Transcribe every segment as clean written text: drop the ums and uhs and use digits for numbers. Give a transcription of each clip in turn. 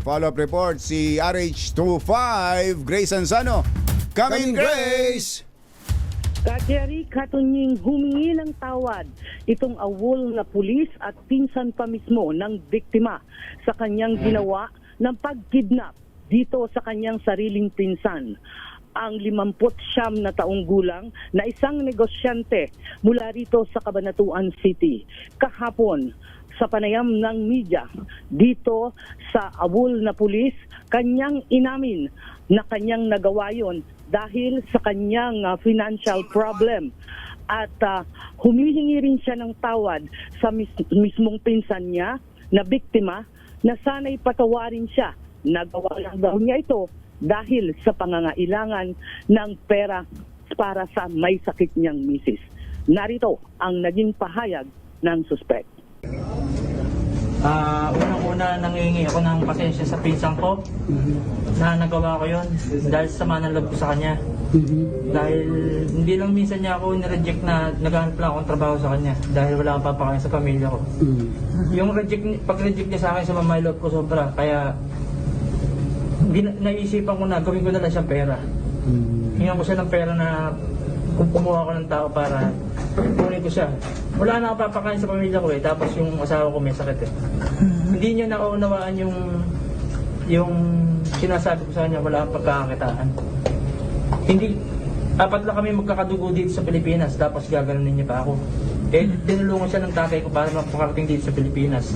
follow-up report si RH25 Grace Ansano. Come in, Grace! Ka-Jerry, katunying humingi ng tawad itong awol na pulis at pinsan pa mismo ng biktima sa kanyang ginawa ng pagkidnap dito sa kanyang sariling pinsan. Ang 59 na taong gulang na isang negosyante mula rito sa Cabanatuan City. Kahapon, sa panayam ng media dito sa awol na pulis, kanyang inamin na kanyang nagawa yon dahil sa kanyang financial problem. At humihingi rin siya ng tawad sa mismong pinsan niya na biktima na sana'y patawarin siya. Nagawa lang daw niya ito dahil sa pangangailangan ng pera para sa may sakit niyang misis. Narito ang naging pahayag ng suspect. Unang-una nangingi ako ng pasensya sa pinsan ko na nagawa ko yon dahil sa sama ng loob ko sa kanya. Dahil hindi lang minsan niya ako nireject na naghahanap lang akong trabaho sa kanya dahil wala akong papakain sa pamilya ko. Yung pag-reject niya sa akin sa mamay loob ko sobra, kaya naisipan ko na gawin ko na lang siyang pera. Hingan ko siya ng pera na kumuha ko ng tao para kunin ko siya. Wala na akong papakain sa pamilya ko tapos yung asawa ko may sakit Hindi niya naunawaan yung sinasabi ko sa kanya, wala akong pagkakakitaan. Hindi, apat lang kami magkakadugo dito sa Pilipinas tapos gaganunin niya pa ako. Dinulungan siya ng tatay ko para makarating dito sa Pilipinas.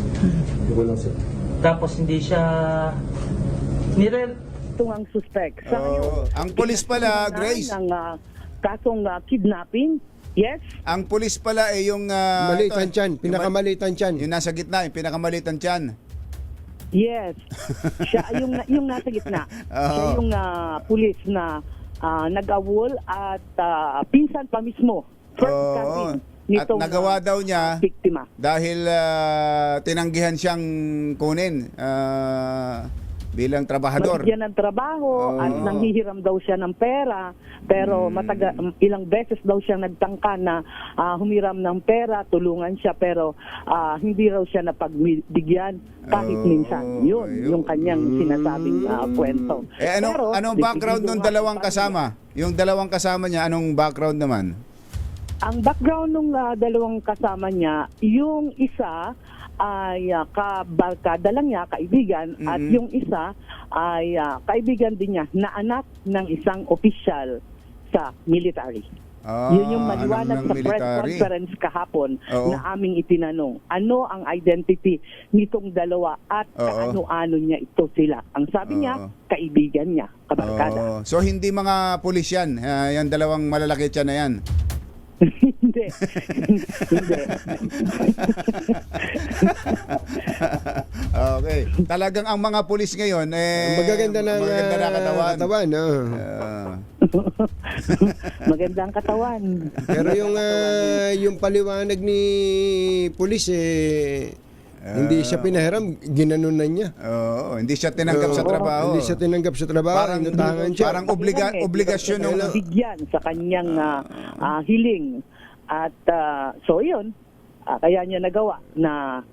Tapos hindi siya Ito ang suspect. Sa ngayon, ang pulis pala, Grace. ng kasong kidnapping. Yes? Ang pulis pala ay yung... Malitan tiyan, pinakamalitan tiyan. Yung nasa gitna, yung pinakamalitan tiyan. Yes. Siya yung nasa gitna. Siya yung pulis na nag-awol at pinsan pa mismo. First cousin At nitong nagawa daw niya biktima. dahil tinanggihan siyang kunin bilang trabahador. Mabigyan ng trabaho at nanghihiram daw siya ng pera, pero ilang beses daw siya nagtangka na humiram ng pera, tulungan siya, pero hindi raw siya napagbigyan kahit minsan. Yun yung kanyang sinasabing kwento. Anong background ng dalawang kasama? Yung dalawang kasama niya, anong background naman? Ang background ng dalawang kasama niya, yung isa ay kabarkada lang niya, kaibigan, at yung isa ay kaibigan din niya na anak ng isang opisyal sa military. Yun yung maliwanag sa press conference kahapon na aming itinanong. Ano ang identity nitong dalawa at ano-ano niya ito sila? Ang sabi niya, kaibigan niya, kabarkada. So hindi mga pulis yan, yung dalawang malalaki tiyan na yan? Hindi. Hindi. Okay. Talagang ang mga pulis ngayon Magaganda ng katawan. Maganda ang katawan. Pero yung paliwanag ni pulis hindi siya pinahiram, ginanon na niya. Hindi siya tinanggap sa trabaho. Hindi siya tinanggap sa trabaho, inutangan siya. Parang obligasyon ng bigyan sa kanyang hiling. At so yun, kaya niya nagawa na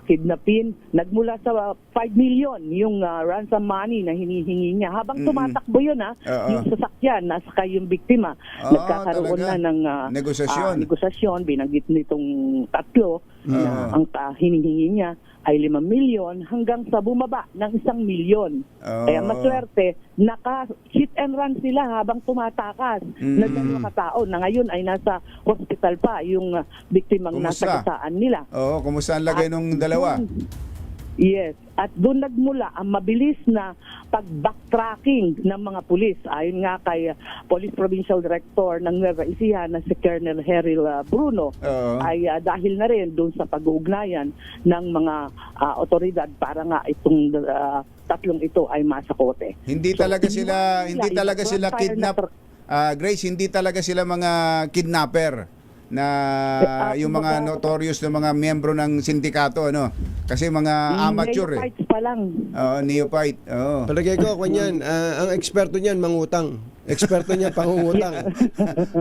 kidnapin. Nagmula sa 5 million yung ransom money na hinihingi niya. Habang tumatakbo yun, yung sasakyan, nasa yung biktima, nagkakaroon talaga. na ng negosasyon. Binanggit nitong tatlo na ang hinihingi niya ay 5 milyon hanggang sa bumaba ng 1 milyon. Kaya maswerte, naka-hit and run sila habang tumatakas na dalawang katao na ngayon ay nasa hospital pa yung biktimang nasa kasaan nila. Kumusta ang lagay ng dalawa? Yes. At doon nagmula ang mabilis na pag-backtracking ng mga pulis. Ayon nga kay Police Provincial Director ng Nueva Ecija na si Colonel Heril Bruno, ay dahil na rin doon sa pag-uugnayan ng mga otoridad para nga itong tatlong ito ay masakote. Hindi talaga sila kidnap. Grace, hindi talaga sila mga kidnapper. na yung mga notorious na mga miyembro ng sindikato, ano? Kasi mga amateur eh. Neophytes pa lang. Neophyte. Oo. Palagay ko, kanyan, ang eksperto niyan, mangutang. Eksperto niyan, pangungutang.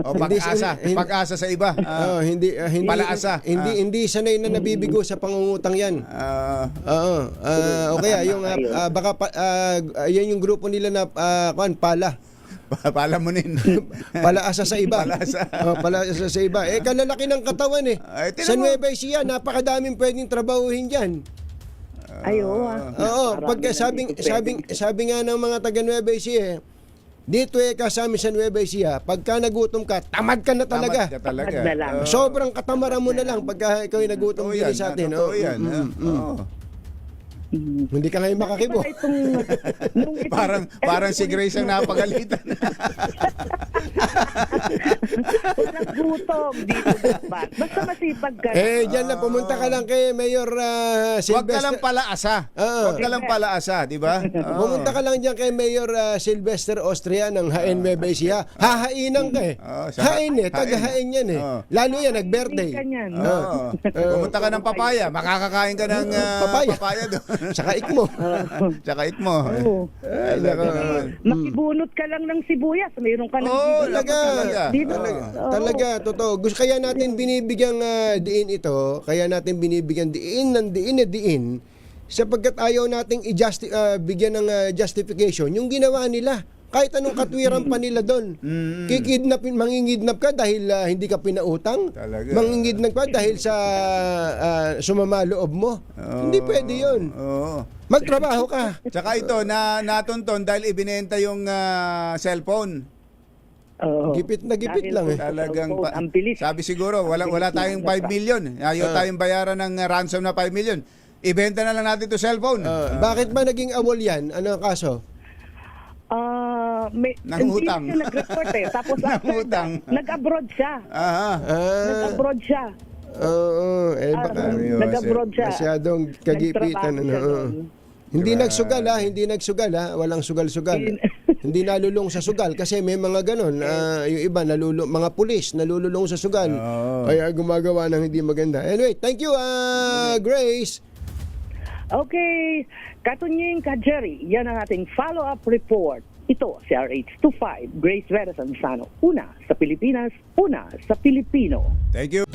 O pag-asa, pag-asa sa iba. Hindi Palaasa. hindi sanay na nabibigo sa pangungutang 'yan. Oo. O kaya yung baka yan yung grupo nila na pala. Palamunin. Palaasa sa iba. Palaasa. Palaasa sa iba. Kalalaki ng katawan eh. Ay, tinan Sa mo. Nueva Ecija, napakadaming pwedeng trabahuhin diyan. Oo. Pagka sabi nga ng mga taga Nueva Ecija, dito kasama sa Nueva Ecija, pagka nagutom ka, tamad ka na talaga. Tamad ka talaga. Tamad na lang. Sobrang katamaran mo na lang pagka ikaw ay nagutom din sa atin. Totoo yan. Oo. Hindi ka ngayon makakibo. Parang si Grace ang napagalitan. Walang gutom dito dapat. Basta masipag ka. Diyan na, pumunta ka lang kay Mayor Huwag ka Sylvester. lang palaasa. Huwag ka lang palaasa, di ba? Pumunta ka lang dyan kay Mayor Sylvester Austria ng Hain Nueva Ecija. Hahainan ka eh. Hain eh, taga-hain yan eh. Lalo yan, nag-birthday. Pumunta ka ng papaya, makakakain ka ng papaya doon. Saka ikmo. Tsaka ikmo. Ay, nako. Makibunot ka lang ng sibuyas. Mayroon ka ng Talaga. Talaga, totoo. Gusto kaya natin binibigyang diin ito, kaya natin binibigyan diin ng diin na diin, sapagkat ayaw nating bigyan ng justification yung ginawa nila. Kahit anong katwiran pa nila doon. Mangingidnap ka dahil hindi ka pinautang. Talaga. Mangingidnap ka dahil sa sumama loob mo. Hindi pwede yun. Magtrabaho ka. Tsaka ito, natunton dahil ibinenta yung cellphone. Gipit na gipit lang eh. Talagang, ang bilis. sabi siguro, wala tayong 5 million. Ayaw tayong bayaran ng ransom na 5 million. Ibenta na lang natin to cellphone. Bakit ba naging awol yan? Ano ang kaso? Nangutang. Hindi siya nag-report eh. Tapos Nangutang. nag-abroad siya. Nag-abroad siya. Oo, baka Nag-abroad siya. masyadong kagipitan. Nagtrabaho siya doon. Hindi nagsugal ha, walang sugal-sugal. Hindi nalulong sa sugal kasi may mga ganon. Yung iba mga pulis nalululong sa sugal. Kaya gumagawa ng hindi maganda. Anyway, thank you Grace. Okay, Katunying Kajeri, yan ang ating follow-up report. Ito si RH25, Grace Vera Sansano. Una sa Pilipinas, una sa Pilipino. Thank you.